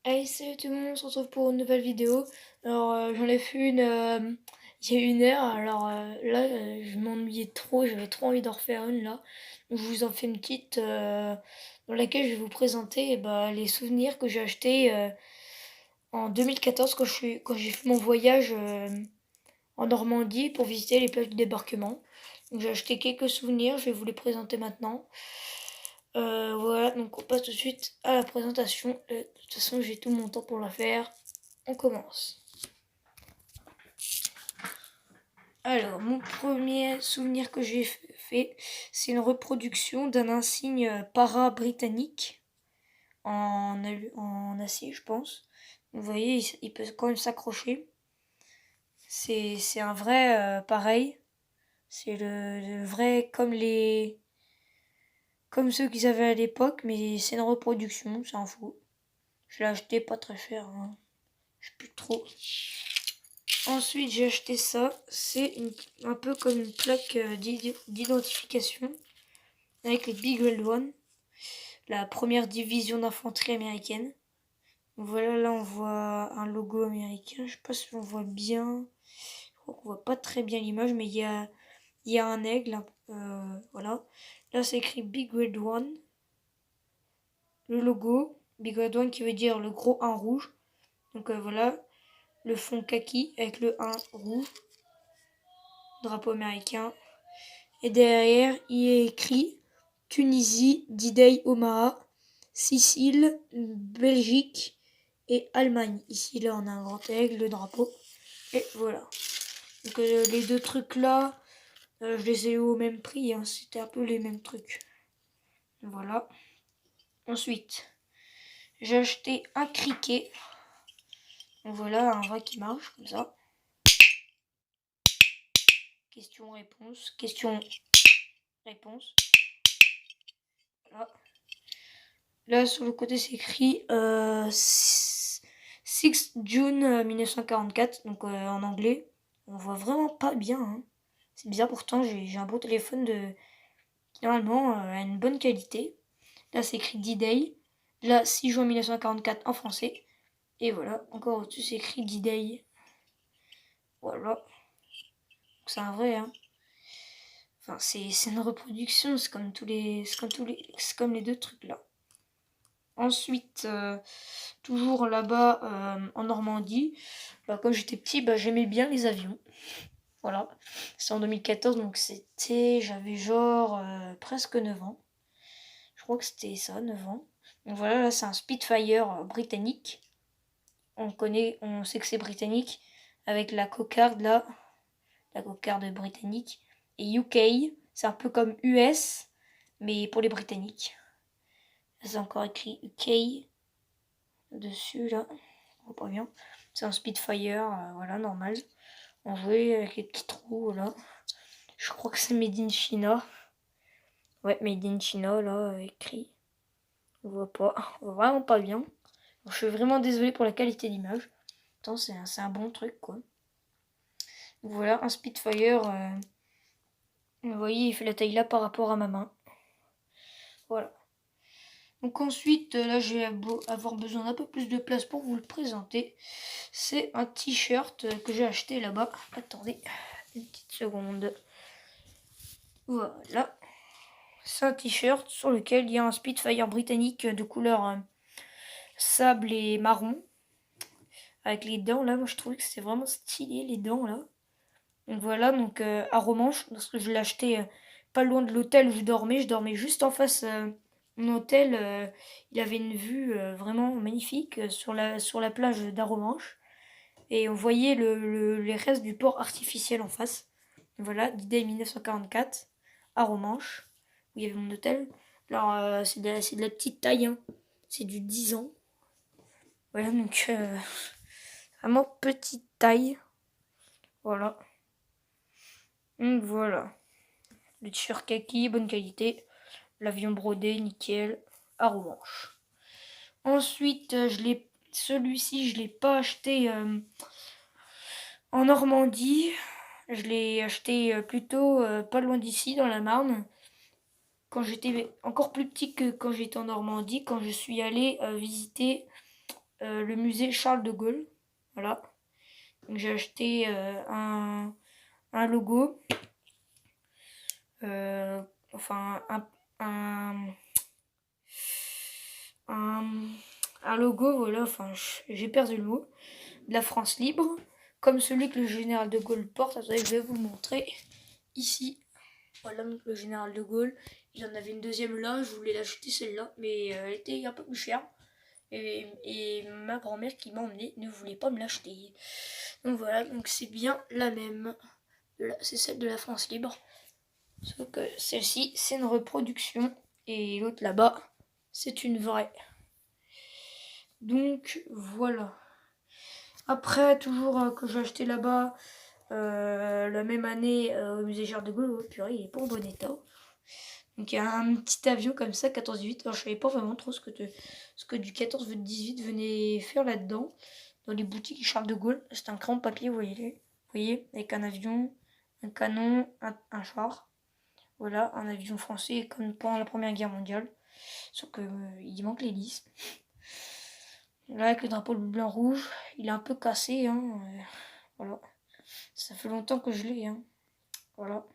Hey, salut tout le monde, on se retrouve pour une nouvelle vidéo. Alors, j'en ai fait une il y a une heure. Alors là, je m'ennuyais trop, j'avais trop envie d'en refaire une là. Donc, je vous en fais une petite dans laquelle je vais vous présenter les souvenirs que j'ai achetés en 2014 quand j'ai fait mon voyage en Normandie pour visiter les plages de débarquement. Donc, j'ai acheté quelques souvenirs, je vais vous les présenter maintenant. Voilà, donc on passe tout de suite à la présentation. De toute façon, j'ai tout mon temps pour la faire. On commence. Alors, mon premier souvenir que j'ai fait, c'est une reproduction d'un insigne para-britannique en acier, je pense. Vous voyez, il peut quand même s'accrocher. C'est un vrai pareil. C'est le vrai comme ceux qu'ils avaient à l'époque, mais c'est une reproduction, c'est un fou. Je l'ai acheté pas très cher, hein. Je sais plus trop. Ensuite, j'ai acheté ça. C'est un peu comme une plaque d'identification avec les Big Red One, la première division d'infanterie américaine. Voilà, là on voit un logo américain. Je sais pas si on voit bien. Je crois qu'on voit pas très bien l'image, mais il y a un aigle. Voilà. Là c'est écrit Big Red One. Le logo. Big Red One qui veut dire le gros 1 rouge. Donc voilà. Le fond kaki avec le 1 rouge. Drapeau américain. Et derrière, il est écrit Tunisie, Diday Omaha, Sicile, Belgique et Allemagne. Ici, là, on a un grand aigle, le drapeau. Et voilà. Donc, les deux trucs là, je les ai eu au même prix. Hein. C'était un peu les mêmes trucs. Voilà. Ensuite, j'ai acheté un criquet. Donc voilà, un vrai qui marche comme ça. Question-réponse. Question-réponse. Voilà. Là, sur le côté, c'est écrit 6 June 1944, donc en anglais. On voit vraiment pas bien. Hein. C'est bizarre, pourtant, j'ai un beau téléphone qui, normalement, a une bonne qualité. Là, c'est écrit D-Day. Là, 6 juin 1944 en français. Et voilà, encore au-dessus, c'est écrit D-Day. Voilà. C'est un vrai, hein. Enfin, c'est une reproduction, c'est comme les deux trucs là. Ensuite, toujours là-bas en Normandie, quand j'étais petit, j'aimais bien les avions. Voilà. C'est en 2014, donc j'avais genre presque 9 ans. Je crois que c'était ça, 9 ans. Donc voilà, là c'est un Spitfire britannique. On sait que c'est britannique avec la cocarde là, la cocarde britannique. Et UK, c'est un peu comme US, mais pour les Britanniques. C'est encore écrit UK dessus là. On voit pas bien. C'est un Spitfire, voilà, normal. En vrai, avec les petits trous là. Je crois que c'est Made in China. Ouais, Made in China là, écrit. On voit pas. On voit vraiment pas bien. Je suis vraiment désolée pour la qualité d'image. Pourtant, c'est un bon truc quoi. Donc, voilà, un Spitfire. Vous voyez, il fait la taille là par rapport à ma main. Voilà. Donc ensuite, là, je vais avoir besoin d'un peu plus de place pour vous le présenter. C'est un t-shirt que j'ai acheté là-bas. Attendez, une petite seconde. Voilà. C'est un t-shirt sur lequel il y a un Spitfire britannique de couleur sable et marron. Avec les dents là, moi je trouvais que c'était vraiment stylé les dents là. Donc voilà, donc à Romanche, parce que je l'ai acheté pas loin de l'hôtel où je dormais juste en face de mon hôtel. Il avait une vue vraiment magnifique sur la plage d'Aromanche. Et on voyait les restes du port artificiel en face. Voilà, D-Day 1944, à Romanche, où il y avait mon hôtel. Alors, c'est de la petite taille, hein. C'est du 10 ans. Voilà, donc vraiment petite taille. Voilà. Donc voilà. Le t-shirt kaki, bonne qualité. L'avion brodé, nickel, à Romanche. Ensuite, celui-ci, je l'ai pas acheté en Normandie. Je l'ai acheté plutôt pas loin d'ici, dans la Marne. Quand j'étais encore plus petit que quand j'étais en Normandie, quand je suis allée visiter le musée Charles de Gaulle. Voilà. Donc j'ai acheté un logo. Enfin un logo, voilà, enfin j'ai perdu le mot, de la France libre, comme celui que le général de Gaulle porte. Attendez, je vais vous le montrer ici. Voilà, donc le général de Gaulle, il en avait une deuxième là, je voulais l'acheter celle-là, mais elle était un peu plus chère. Et ma grand-mère qui m'a emmené ne voulait pas me l'acheter. Donc voilà, donc c'est bien la même. C'est celle de la France libre. Sauf que celle-ci, c'est une reproduction. Et l'autre là-bas, c'est une vraie. Donc voilà. Après, toujours que j'ai acheté là-bas, la même année au musée Charles de Gaulle, oh, purée, il est pas en bon état. Donc il y a un petit avion comme ça, 14-18. Alors je savais pas vraiment trop ce que du 14-18 venait faire là-dedans. Dans les boutiques Charles de Gaulle. C'est un crayon de papier, vous voyez, avec un avion, un canon, un char. Voilà, un avion français comme pendant la Première Guerre mondiale. Sauf que il manque l'hélice. Là, avec le drapeau blanc-rouge, il est un peu cassé. Hein, voilà. Ça fait longtemps que je l'ai. Hein. Voilà.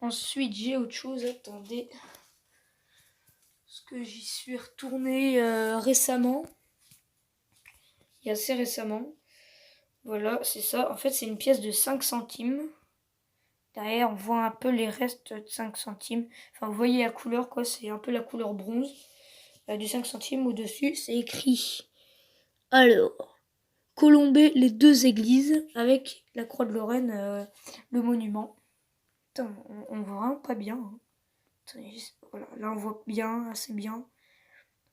Ensuite, j'ai autre chose. Attendez. Parce que j'y suis retournée récemment. Il y a assez récemment. Voilà, c'est ça. En fait, c'est une pièce de 5 centimes. Derrière, on voit un peu les restes de 5 centimes. Enfin, vous voyez la couleur, quoi. C'est un peu la couleur bronze. Du 5 centimes au-dessus, c'est écrit. Alors, Colombey, les deux églises, avec la croix de Lorraine, le monument. Putain, on voit vraiment pas bien. Hein. Attendez, voilà, là, on voit bien, assez bien.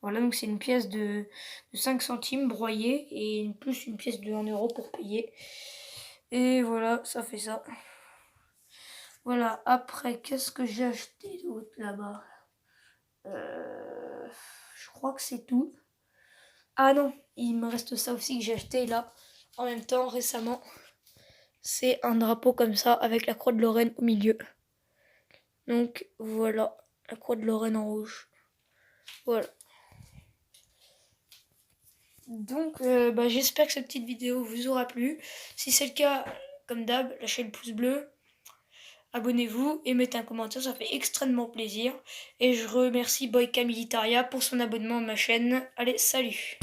Voilà, donc c'est une pièce de 5 centimes broyée et plus une pièce de 1 euro pour payer. Et voilà, ça fait ça. Voilà, après, qu'est-ce que j'ai acheté d'autre là-bas Je crois que c'est tout. Ah non, il me reste ça aussi que j'ai acheté là, en même temps, récemment. C'est un drapeau comme ça, avec la croix de Lorraine au milieu. Donc voilà, la croix de Lorraine en rouge. Voilà. Donc j'espère que cette petite vidéo vous aura plu. Si c'est le cas, comme d'hab, lâchez le pouce bleu. Abonnez-vous et mettez un commentaire, ça fait extrêmement plaisir. Et je remercie Boyka Militaria pour son abonnement à ma chaîne. Allez, salut!